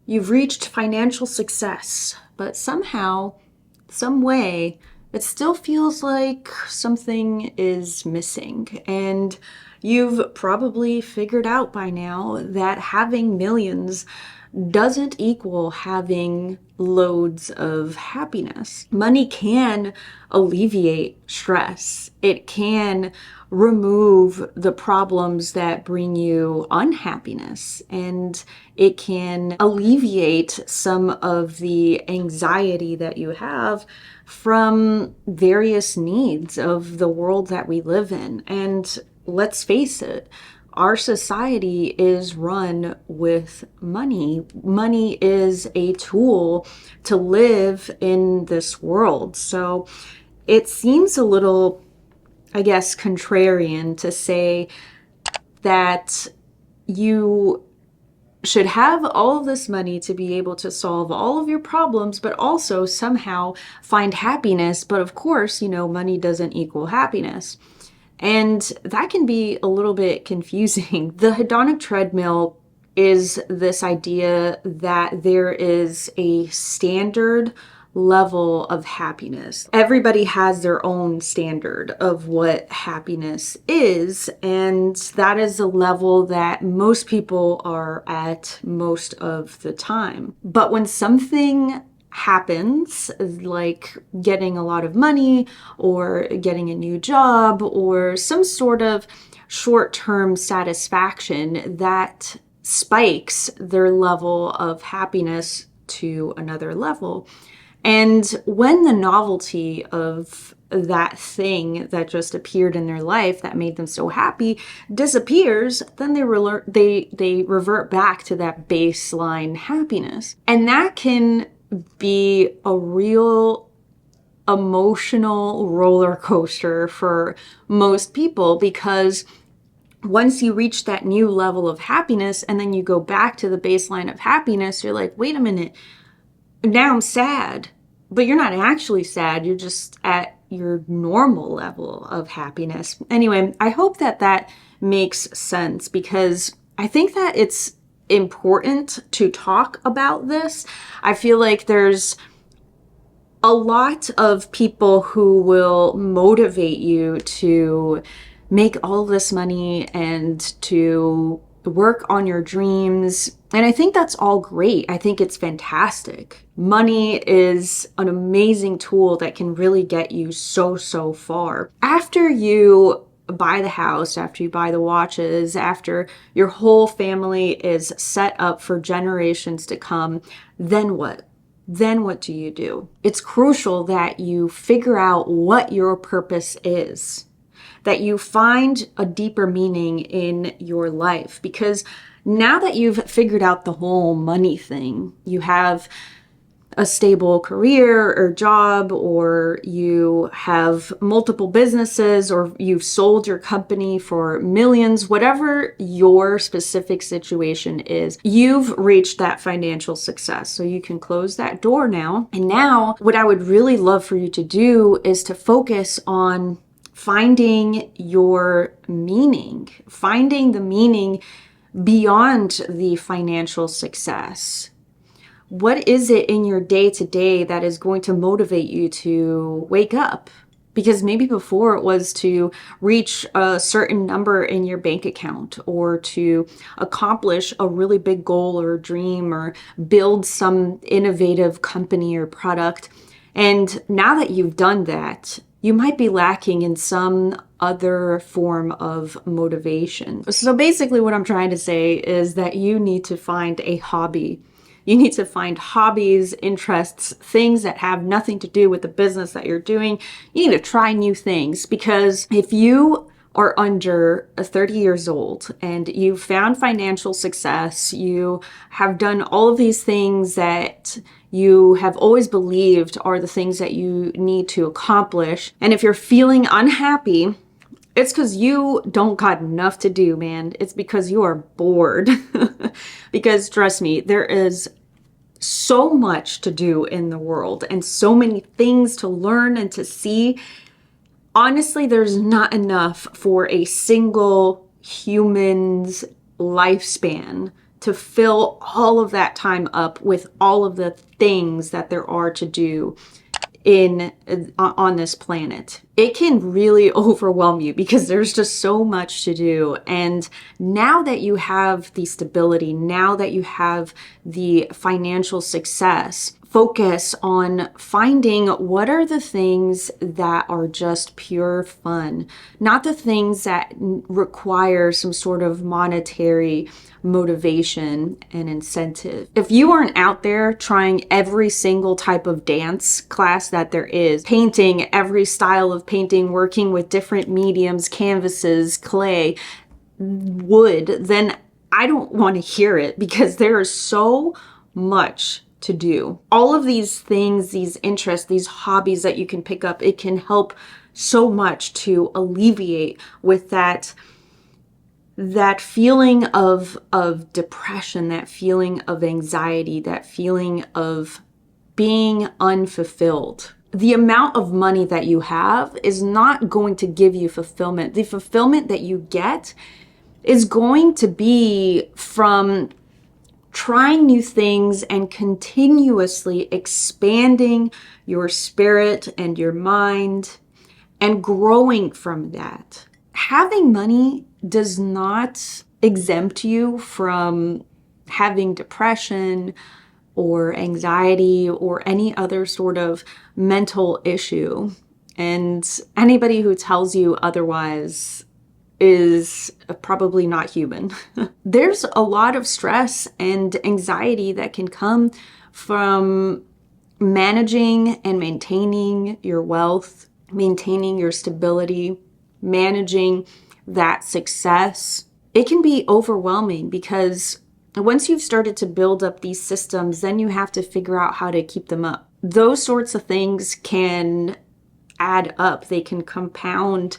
You've reached financial success, but somehow, some way, it still feels like something is missing. And you've probably figured out by now that having millions doesn't equal having loads of happiness. Money can alleviate stress. It can remove the problems that bring you unhappiness, and it can alleviate some of the anxiety that you have from various needs of the world that we live in. And let's face it, our society is run with money. Money is a tool to live in this world. So it seems a little, I guess, contrarian to say that you should have all of this money to be able to solve all of your problems, but also somehow find happiness. But of course, money doesn't equal happiness. And that can be a little bit confusing. The hedonic treadmill is this idea that there is a standard level of happiness. Everybody has their own standard of what happiness is, and that is a level that most people are at most of the time. But when something happens, like getting a lot of money or getting a new job or some sort of short-term satisfaction, that spikes their level of happiness to another level. And when the novelty of that thing that just appeared in their life that made them so happy disappears, then they revert back to that baseline happiness. And that can be a real emotional roller coaster for most people, because once you reach that new level of happiness and then you go back to the baseline of happiness, you're like, wait a minute, now I'm sad. But you're not actually sad, you're just at your normal level of happiness. Anyway, I hope that makes sense, because I think that it's important to talk about this. I feel like there's a lot of people who will motivate you to make all this money and to work on your dreams. And I think that's all great. I think it's fantastic. Money is an amazing tool that can really get you so far. After you buy the house, after you buy the watches, after your whole family is set up for generations to come, then what? Then what do you do? It's crucial that you figure out what your purpose is, that you find a deeper meaning in your life. Because now that you've figured out the whole money thing, you have a stable career or job, or you have multiple businesses, or you've sold your company for millions, whatever your specific situation is, you've reached that financial success. So you can close that door now. And now what I would really love for you to do is to focus on finding your meaning, finding the meaning beyond the financial success. What is it in your day-to-day that is going to motivate you to wake up? Because maybe before it was to reach a certain number in your bank account, or to accomplish a really big goal or dream, or build some innovative company or product. And now that you've done that, you might be lacking in some other form of motivation. So basically what I'm trying to say is that you need to find a hobby. You need to find hobbies, interests, things that have nothing to do with the business that you're doing. You need to try new things, because if you are under 30 years old and you've found financial success, you have done all of these things that you have always believed are the things that you need to accomplish, and if you're feeling unhappy, it's because you don't got enough to do, man. It's because you are bored. Because trust me, there is so much to do in the world and so many things to learn and to see. Honestly, there's not enough for a single human's lifespan to fill all of that time up with all of the things that there are to do in on this planet. It can really overwhelm you because there's just so much to do. And now that you have the stability, now that you have the financial success, focus on finding what are the things that are just pure fun, not the things that require some sort of monetary motivation and incentive. If you aren't out there trying every single type of dance class that there is, painting every style of painting, working with different mediums, canvases, clay, wood, then I don't want to hear it, because there is so much to do. All of these things, these interests, these hobbies that you can pick up, it can help so much to alleviate with that feeling of depression, that feeling of anxiety, that feeling of being unfulfilled. The amount of money that you have is not going to give you fulfillment. The fulfillment that you get is going to be from trying new things and continuously expanding your spirit and your mind and growing from that. Having money does not exempt you from having depression or anxiety or any other sort of mental issue. And anybody who tells you otherwise is probably not human. There's a lot of stress and anxiety that can come from managing and maintaining your wealth, maintaining your stability, managing that success. It can be overwhelming because once you've started to build up these systems, then you have to figure out how to keep them up. Those sorts of things can add up. They can compound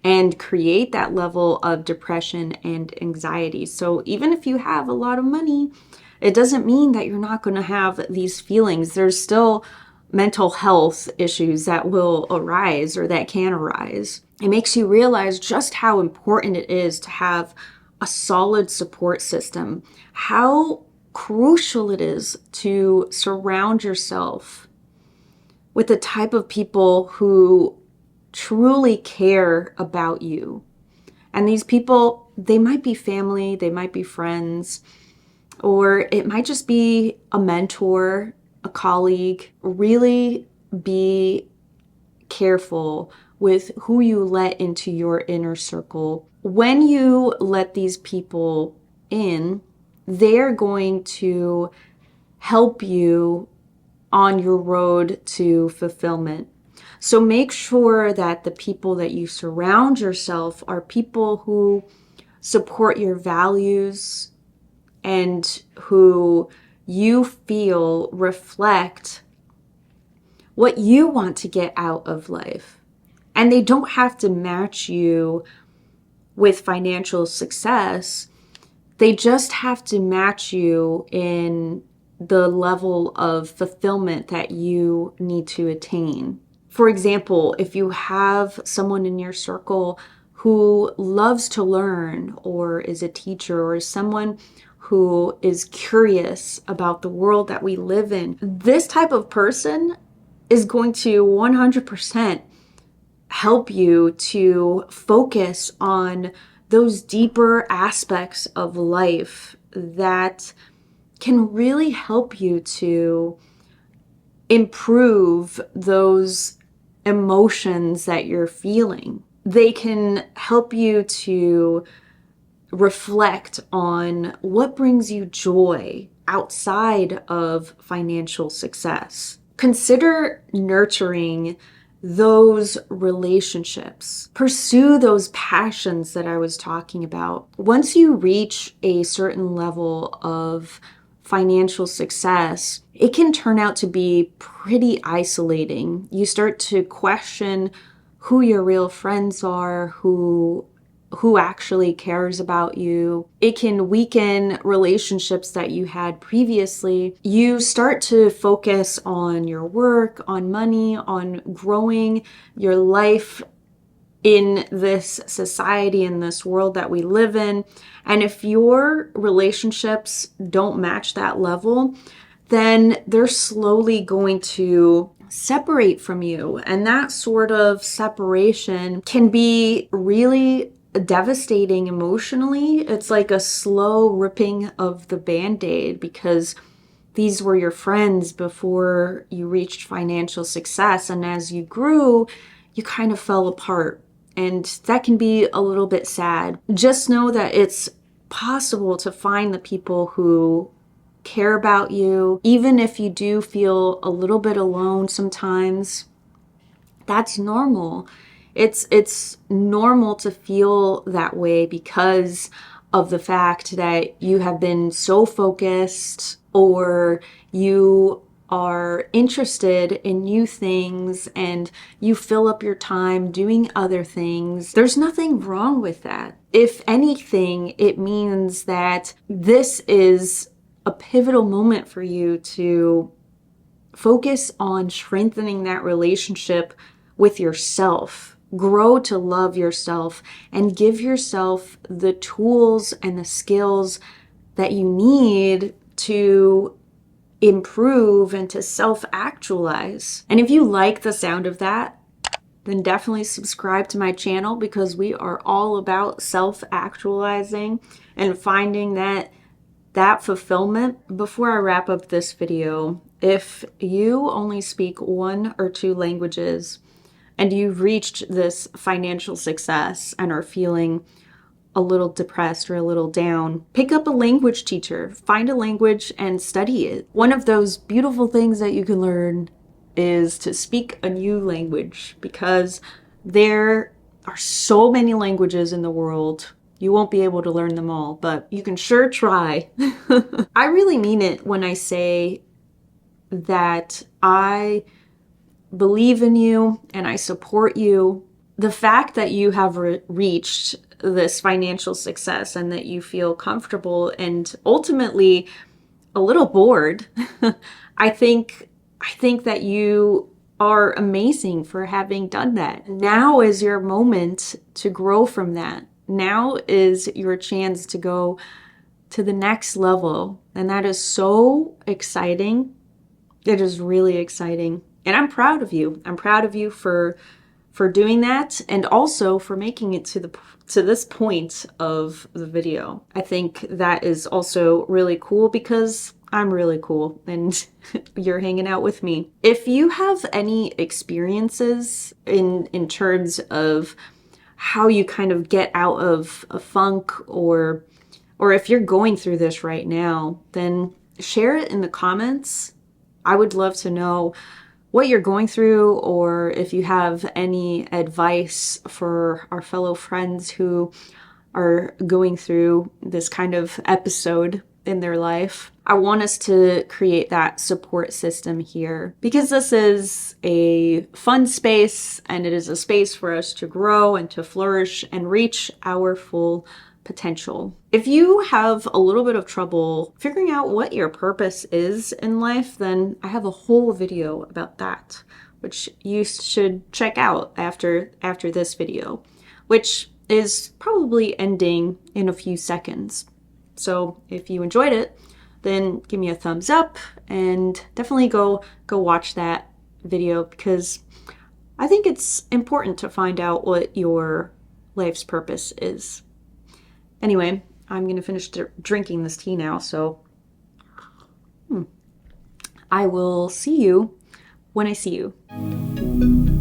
and create that level of depression and anxiety. So even if you have a lot of money, it doesn't mean that you're not going to have these feelings. There's still mental health issues that will arise or that can arise. It makes you realize just how important it is to have a solid support system, how crucial it is to surround yourself with the type of people who truly care about you. And these people, they might be family, they might be friends, or it might just be a mentor, a colleague. Really be careful with who you let into your inner circle. When you let these people in, they're going to help you on your road to fulfillment. So make sure that the people that you surround yourself are people who support your values and who you feel reflect what you want to get out of life. And they don't have to match you with financial success. They just have to match you in the level of fulfillment that you need to attain. For example, if you have someone in your circle who loves to learn or is a teacher or is someone who is curious about the world that we live in, this type of person is going to 100% help you to focus on those deeper aspects of life that can really help you to improve those emotions that you're feeling. They can help you to reflect on what brings you joy outside of financial success. Consider nurturing those relationships. Pursue those passions that I was talking about. Once you reach a certain level of financial success, it can turn out to be pretty isolating. You start to question who your real friends are, who actually cares about you. It can weaken relationships that you had previously. You start to focus on your work, on money, on growing your life in this society, in this world that we live in. And if your relationships don't match that level, then they're slowly going to separate from you. And that sort of separation can be really devastating emotionally. It's like a slow ripping of the band-aid, because these were your friends before you reached financial success. And as you grew, you kind of fell apart. And that can be a little bit sad. Just know that it's possible to find the people who care about you, even if you do feel a little bit alone sometimes. That's normal. It's normal to feel that way because of the fact that you have been so focused, or you are interested in new things and you fill up your time doing other things. There's nothing wrong with that. If anything, it means that this is a pivotal moment for you to focus on strengthening that relationship with yourself. Grow to love yourself and give yourself the tools and the skills that you need to improve and to self-actualize. And if you like the sound of that, then definitely subscribe to my channel, because we are all about self-actualizing and finding that fulfillment. Before I wrap up this video, if you only speak 1 or 2 languages and you've reached this financial success and are feeling a little depressed or a little down, pick up a language teacher. Find a language and study it. One of those beautiful things that you can learn is to speak a new language, because there are so many languages in the world. You won't be able to learn them all, but you can sure try. I really mean it when I say that I believe in you and I support you. The fact that you have reached this financial success and that you feel comfortable and ultimately a little bored, I think that you are amazing for having done that. Now is your moment to grow from that. Now is your chance to go to the next level. And that is so exciting. It is really exciting. And I'm proud of you. I'm proud of you for doing that, and also for making it to this point of the video. I think that is also really cool, because I'm really cool and you're hanging out with me. If you have any experiences in terms of how you kind of get out of a funk, or if you're going through this right now, then share it in the comments. I would love to know what you're going through, or if you have any advice for our fellow friends who are going through this kind of episode in their life. I want us to create that support system here, because this is a fun space, and it is a space for us to grow and to flourish and reach our full potential. If you have a little bit of trouble figuring out what your purpose is in life, then I have a whole video about that, which you should check out after this video, which is probably ending in a few seconds. So if you enjoyed it, then give me a thumbs up, and definitely go watch that video, because I think it's important to find out what your life's purpose is. Anyway, I'm going to finish drinking this tea now, so I will see you when I see you.